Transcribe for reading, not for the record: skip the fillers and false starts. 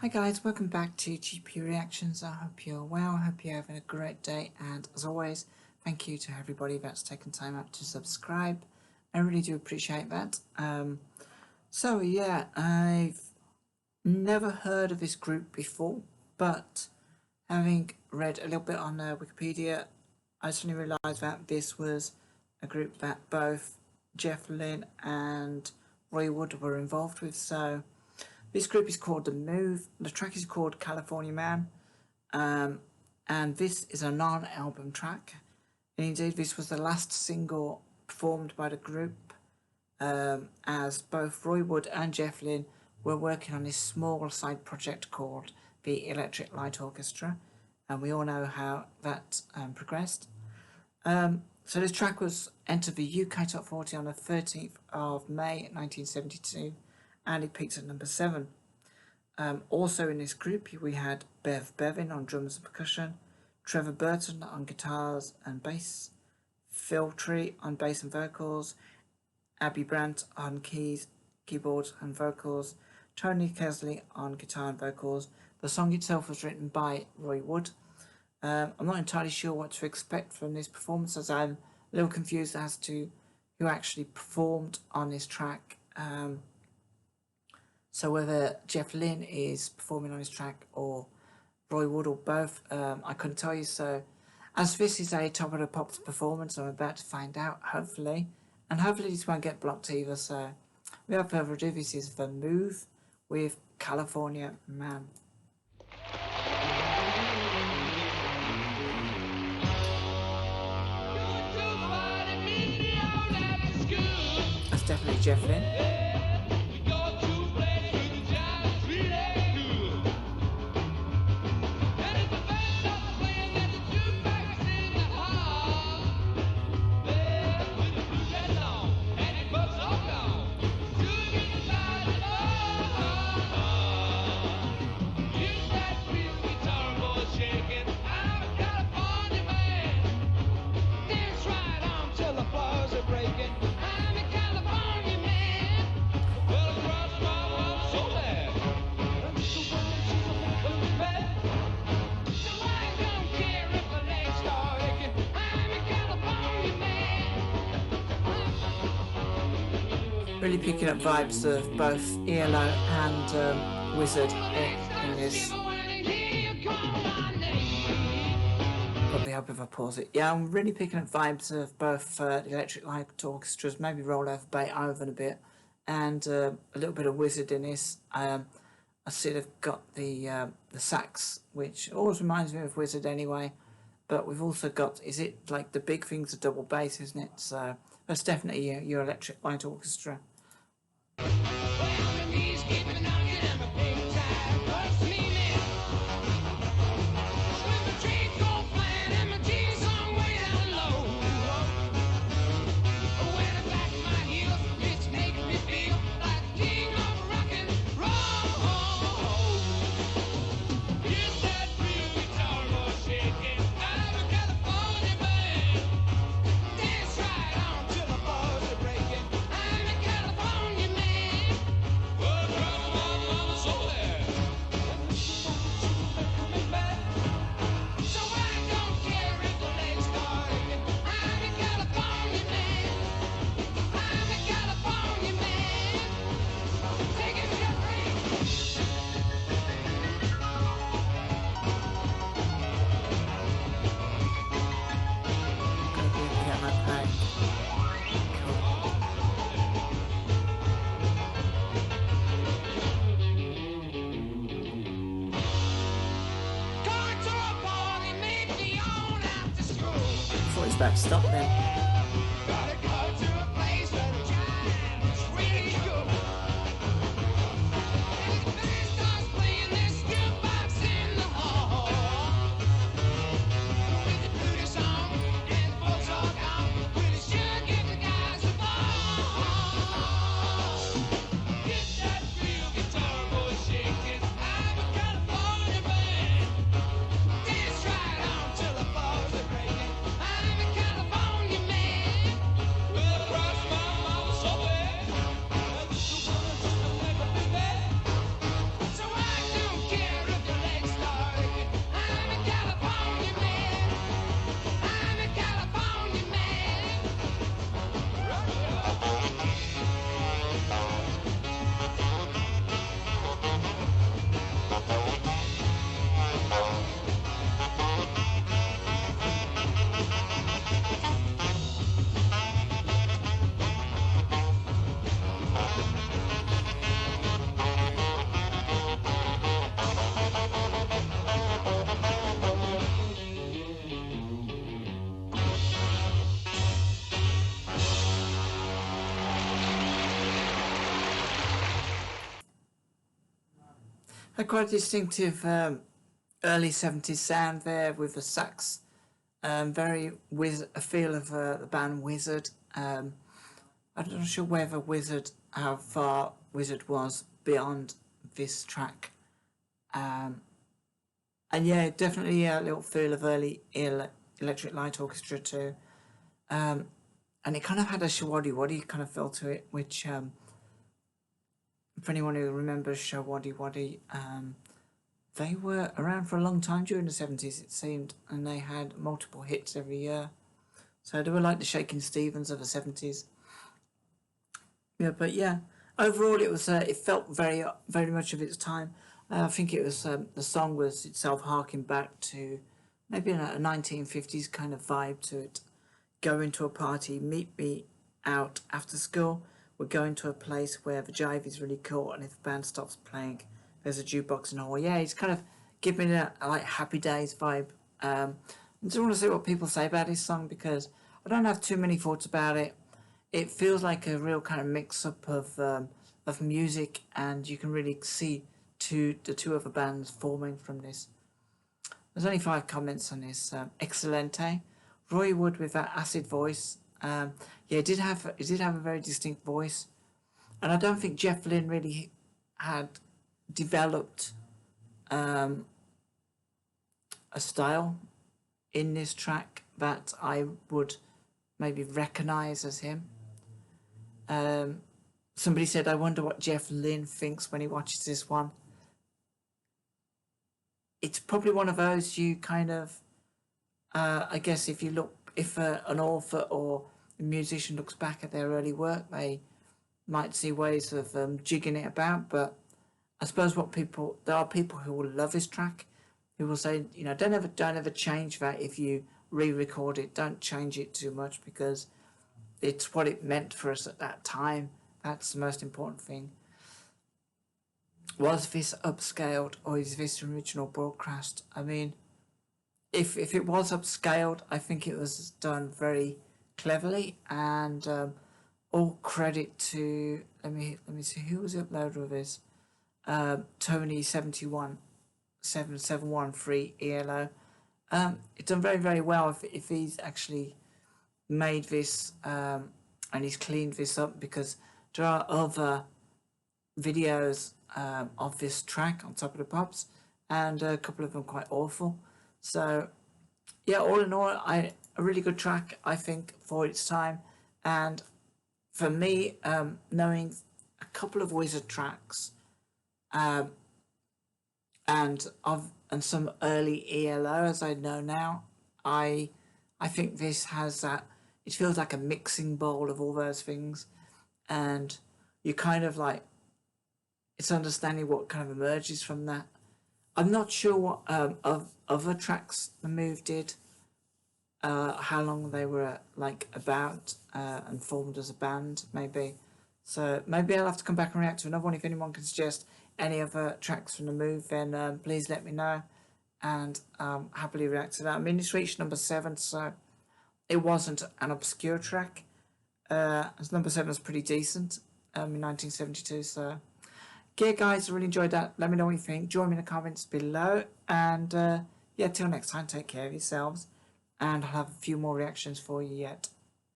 Hi guys, welcome back to GP Reactions. I hope you're well, I hope you're having a great day, and as always, thank you to everybody that's taken time out to subscribe. I really do appreciate that. So yeah, I've never heard of this group before, but having read a little bit on Wikipedia, I suddenly realised that this was a group that both Jeff Lynne and Roy Wood were involved with. So this group is called The Move. The track is called California Man, and this is a non-album track. And indeed, this was the last single performed by the group, as both Roy Wood and Jeff Lynne were working on this small side project called the Electric Light Orchestra, and we all know how that progressed. So this track was entered the UK Top 40 on the 13th of May 1972, and it peaked at number 7. Also in this group we had Bev Bevan on drums and percussion, Trevor Burton on guitars and bass, Phil Tree on bass and vocals, Abby Brandt on keys, keyboards and vocals, Tony Kesley on guitar and vocals. The song itself was written by Roy Wood. I'm not entirely sure what to expect from this performance, as I'm a little confused as to who actually performed on this track. So whether Jeff Lynne is performing on this track or Roy Wood or both, I couldn't tell you. So as this is a Top of the Pops performance, I'm about to find out, hopefully. And hopefully this won't get blocked either. So without further ado, this is The Move with California Man. That's definitely Jeff Lynne. Really picking up vibes of both ELO and Wizard in this. Probably hope if I pause it. Yeah, I'm really picking up vibes of both the Electric Light Orchestras, maybe roll over Beethoven a bit, and a little bit of Wizard in this. I sort of got the sax, which always reminds me of Wizard anyway. But we've also got, is it like the big thing's a double bass, isn't it? So that's definitely your Electric Light Orchestra. It's about to stop then. California Had quite a distinctive early 70s sound there with the sax. Very a feel of the band Wizzard. I'm not sure whether how far Wizzard was beyond this track. And yeah, definitely a little feel of early Electric Light Orchestra too. And it kind of had a Showaddywaddy kind of feel to it, which for anyone who remembers Showaddywaddy, they were around for a long time during the 70s, it seemed, and they had multiple hits every year. So they were like the Shakin' Stevens of the 70s. Yeah, but yeah, overall it was it felt very much of its time. I think it was the song was itself harking back to maybe a 1950s kind of vibe to it. Going to a party, meet me out after school. We're going to a place where the jive is really cool, and if the band stops playing, there's a jukebox in the hall. Yeah, it's kind of giving me a like Happy Days vibe. I just want to see what people say about this song because I don't have too many thoughts about it. It feels like a real kind of mix up of music, and you can really see the two other bands forming from this. There's only 5 comments on this. Excellente. Roy Wood with that acid voice. Yeah, it did have a very distinct voice, and I don't think Jeff Lynne really had developed a style in this track that I would maybe recognise as him. Somebody said, I wonder what Jeff Lynne thinks when he watches this one. It's probably one of those you kind of, I guess if an author or a musician looks back at their early work, they might see ways of jigging it about. But I suppose there are people who will love this track, who will say, don't ever change that if you re-record it. Don't change it too much because it's what it meant for us at that time. That's the most important thing. Was this upscaled or is this original broadcast? I mean, if it was upscaled, I think it was done very cleverly, and all credit to let me see who was the uploader of this. Tony 71713 ELO. It's done very well if he's actually made this and he's cleaned this up, because there are other videos of this track on Top of the Pops, and a couple of them quite awful. So yeah, all in all, a really good track, I think, for its time. And for me, knowing a couple of Wizzard tracks and some early ELO as I know now, I think this has that. It feels like a mixing bowl of all those things, and you kind of like, it's understanding what kind of emerges from that. I'm not sure what of other tracks The Move did, how long they were about and formed as a band, maybe. So maybe I'll have to come back and react to another one. If anyone can suggest any other tracks from The Move, then please let me know, and happily react to that. I mean, it's reached number 7, so it wasn't an obscure track. As number 7 was pretty decent in 1972, so yeah, guys, I really enjoyed that. Let me know what you think. Join me in the comments below. And yeah, till next time, take care of yourselves. And I'll have a few more reactions for you yet.